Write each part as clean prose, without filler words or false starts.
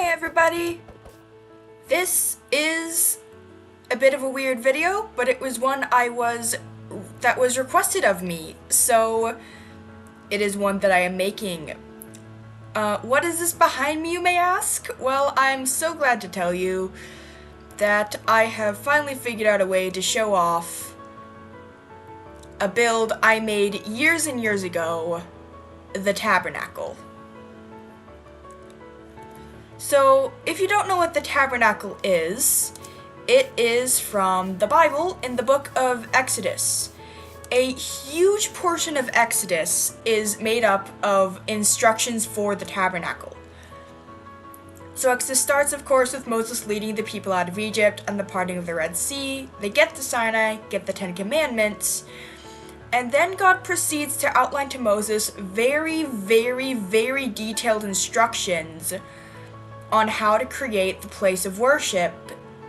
Hey everybody! This is a bit of a weird video, but it was one that was requested of me, so it is one that I am making. What is this behind me, you may ask? Well, I'm so glad to tell you that I have finally figured out a way to show off a build I made years and years ago, the Tabernacle. So, if you don't know what the Tabernacle is, it is from the Bible in the book of Exodus. A huge portion of Exodus is made up of instructions for the Tabernacle. So Exodus starts, of course, with Moses leading the people out of Egypt and the parting of the Red Sea. They get to Sinai, get the Ten Commandments, and then God proceeds to outline to Moses very, very, very detailed instructions on how to create the place of worship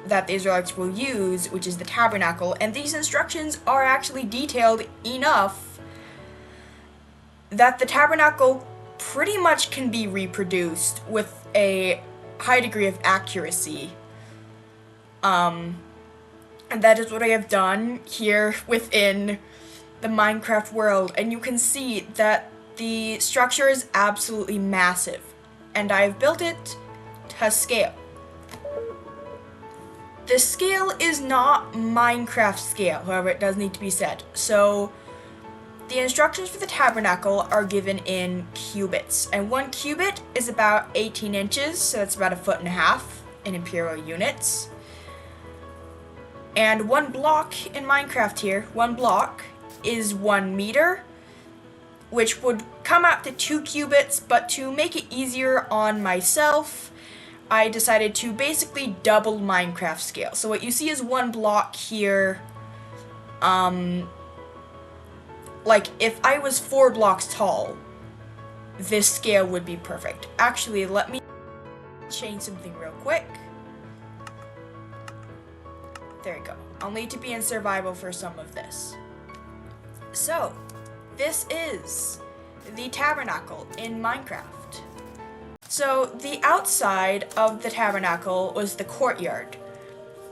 that the Israelites will use, which is the Tabernacle. And these instructions are actually detailed enough that the Tabernacle pretty much can be reproduced with a high degree of accuracy. And that is what I have done here within the Minecraft world. And you can see that the structure is absolutely massive. And I have built it to scale. The scale is not Minecraft scale, however, it does need to be said. So, the instructions for the Tabernacle are given in cubits, and 1 cubit is about 18 inches, so that's about 1.5 feet in imperial units. And 1 block in Minecraft here, 1 block is 1 meter, which would come out to 2 cubits, but to make it easier on myself, I decided to basically double Minecraft scale. So what you see is 1 block here. Like if I was 4 blocks tall, this scale would be perfect. Actually, let me change something real quick. There we go. I'll need to be in survival for some of this. So, this is the Tabernacle in Minecraft. So, the outside of the Tabernacle was the courtyard.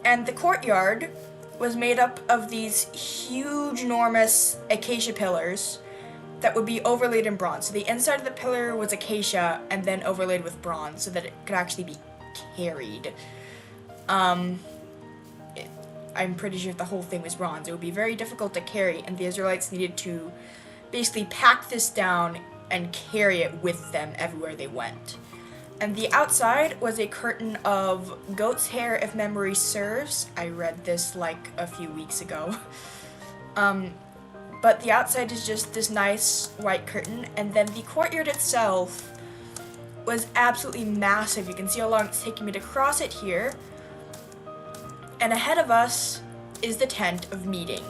And the courtyard was made up of these huge, enormous acacia pillars that would be overlaid in bronze. So the inside of the pillar was acacia and then overlaid with bronze so that it could actually be carried. I'm pretty sure if the whole thing was bronze, it would be very difficult to carry, and the Israelites needed to basically pack this down and carry it with them everywhere they went. And the outside was a curtain of goat's hair, if memory serves. I read this like a few weeks ago. But the outside is just this nice white curtain, and then the courtyard itself was absolutely massive. You can see how long it's taking me to cross it here. And ahead of us is the tent of meeting,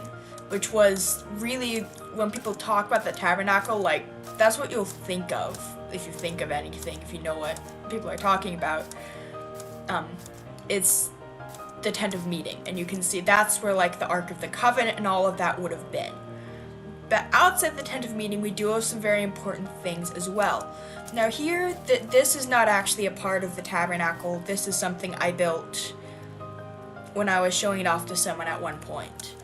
which was really, when people talk about the Tabernacle, like, that's what you'll think of if you think of anything, if you know what people are talking about. It's the tent of meeting, and you can see that's where like the Ark of the Covenant and all of that would have been. But outside the tent of meeting, we do have some very important things as well. Now here, this is not actually a part of the Tabernacle. This is something I built when I was showing it off to someone at one point.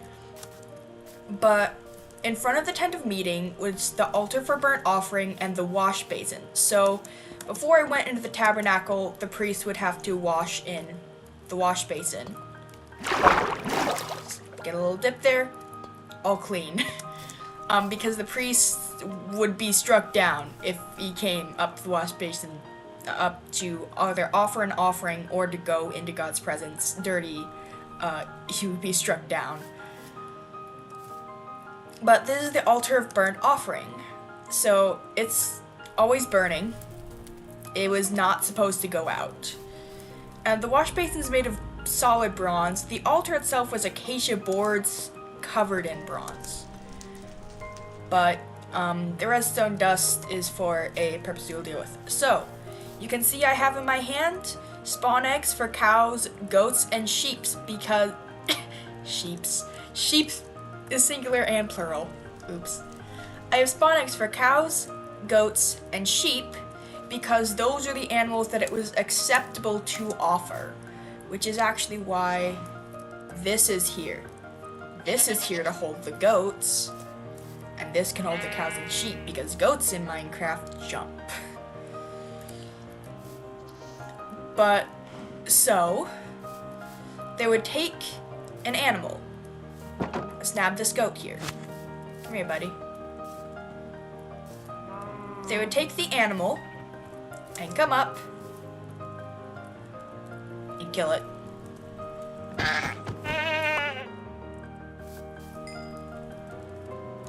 But in front of the tent of meeting was the altar for burnt offering and the wash basin. So before I went into the Tabernacle, the priest would have to wash in the wash basin. Get a little dip there, all clean. Because the priest would be struck down if he came up to the wash basin up to either offer an offering or to go into God's presence dirty. He would be struck down. But this is the altar of burnt offering. So it's always burning. It was not supposed to go out. And the wash basin is made of solid bronze. The altar itself was acacia boards covered in bronze. But the redstone dust is for a purpose we'll deal with. So, you can see I have in my hand spawn eggs for cows, goats, and sheeps because sheep is singular and plural. Oops. I have spawn eggs for cows, goats, and sheep because those are the animals that it was acceptable to offer, which is actually why this is here. This is here to hold the goats, and this can hold the cows and sheep, because goats in Minecraft jump. But, so, they would take an animal. Let's nab this goat here. Come here, buddy. They would take the animal and come up and kill it.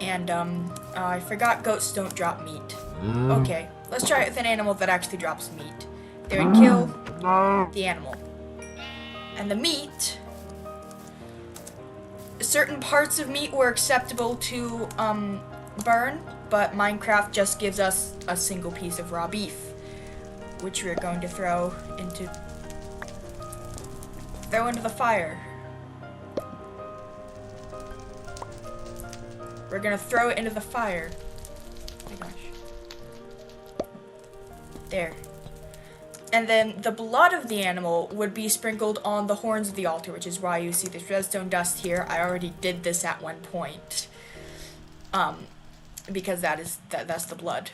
And, I forgot goats don't drop meat. Okay, let's try it with an animal that actually drops meat. They would kill the animal. And the meat, certain parts of meat were acceptable to, burn, but Minecraft just gives us a single piece of raw beef, which we're going to throw into the fire. We're gonna throw it into the fire. Oh my gosh. There. And then the blood of the animal would be sprinkled on the horns of the altar, which is why you see this redstone dust here. I already did this at one point. Because that's the blood.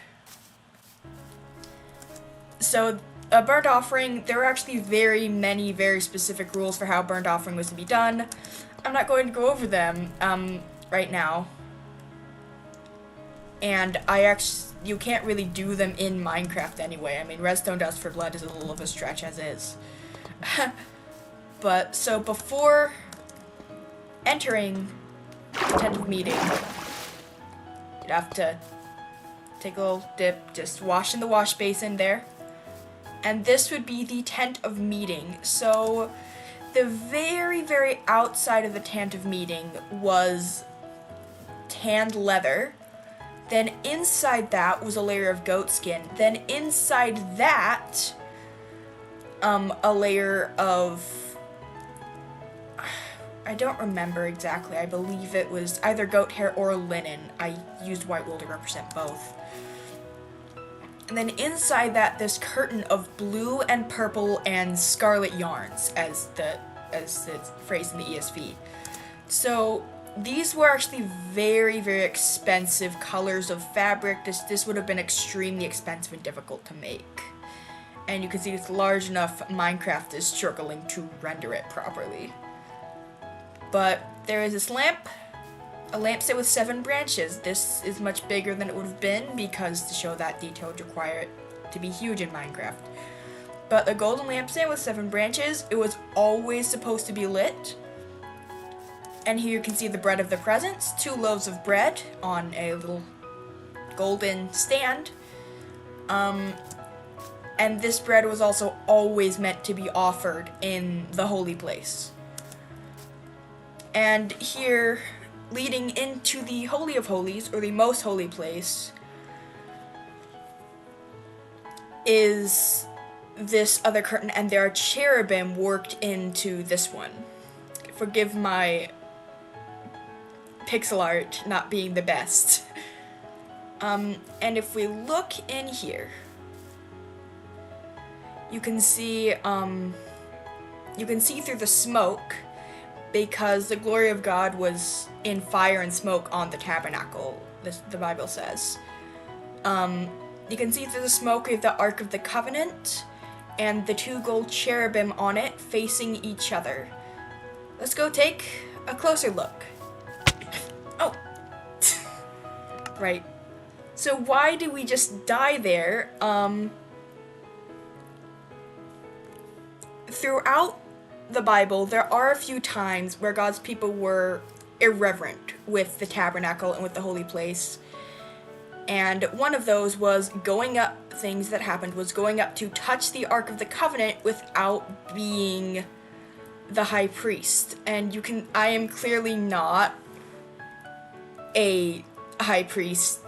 So a burnt offering, there were actually very specific rules for how burnt offering was to be done. I'm not going to go over them right now. And you can't really do them in Minecraft anyway. I mean, redstone dust for blood is a little of a stretch as is. But, so before entering the tent of meeting, you'd have to take a little dip, just wash in the wash basin there. And this would be the tent of meeting. So, the very outside of the tent of meeting was tanned leather. Then inside that was a layer of goat skin. Then inside that, a layer of, I don't remember exactly. I believe it was either goat hair or linen. I used white wool to represent both. And then inside that, this curtain of blue and purple and scarlet yarns, as it's phrased in the ESV. So these were actually very expensive colors of fabric. This would have been extremely expensive and difficult to make. And you can see it's large enough Minecraft is struggling to render it properly. But there is this lamp, a lampstand with 7 branches. This is much bigger than it would have been because to show that detail would require it to be huge in Minecraft. But the golden lampstand with 7 branches, it was always supposed to be lit. And here you can see the bread of the presence, 2 loaves of bread on a little golden stand. And this bread was also always meant to be offered in the holy place. And here, leading into the Holy of Holies, or the most holy place, is this other curtain, and there are cherubim worked into this one. Forgive my pixel art not being the best. And if we look in here, you can see through the smoke, because the glory of God was in fire and smoke on the tabernacle, the Bible says. You can see through the smoke we have the Ark of the Covenant, and the 2 gold cherubim on it facing each other. Let's go take a closer look. Oh! Right. So why did we just die there? Throughout the Bible, there are a few times where God's people were irreverent with the tabernacle and with the holy place. And one of those was going up to touch the Ark of the Covenant without being the high priest. And I am clearly not a high priest,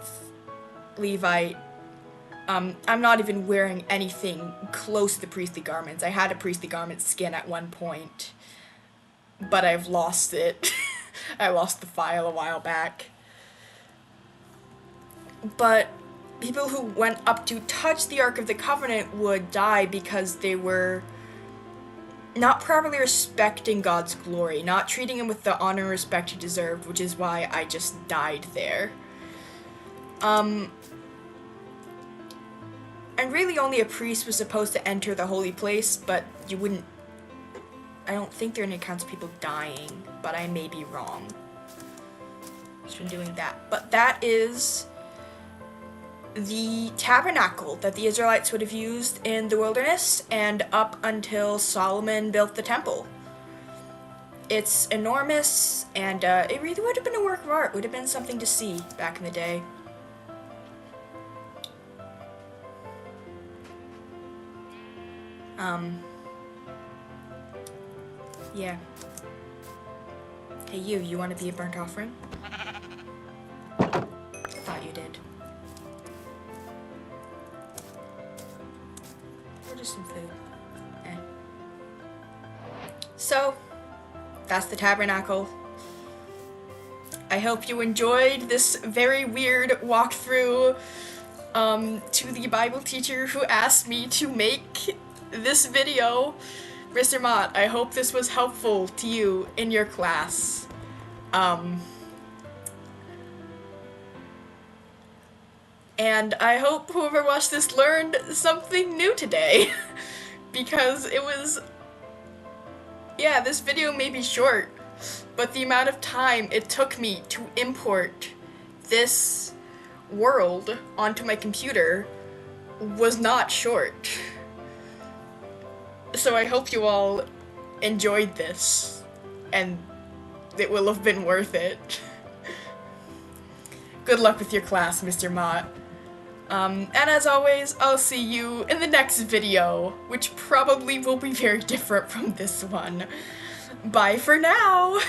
Levite. I'm not even wearing anything close to the priestly garments. I had a priestly garment skin at one point, but I've lost it. I lost the file a while back. But people who went up to touch the Ark of the Covenant would die because they were not properly respecting God's glory, not treating him with the honor and respect he deserved, which is why I just died there. And really only a priest was supposed to enter the holy place, but you wouldn't... I don't think there are any accounts of people dying, but I may be wrong. Just from doing that. But that is the tabernacle that the Israelites would have used in the wilderness and up until Solomon built the temple. It's enormous, and it really would have been a work of art. Would have been something to see back in the day. Yeah. Hey you want to be a burnt offering? I thought you did. Or just some food. Eh. So, that's the tabernacle. I hope you enjoyed this very weird walkthrough to the Bible teacher who asked me to make this video. Mr. Mott, I hope this was helpful to you in your class. And I hope whoever watched this learned something new today. Because it was... Yeah, this video may be short, but the amount of time it took me to import this world onto my computer was not short. So I hope you all enjoyed this, and it will have been worth it. Good luck with your class, Mr. Mott. And as always, I'll see you in the next video, which probably will be very different from this one. Bye for now!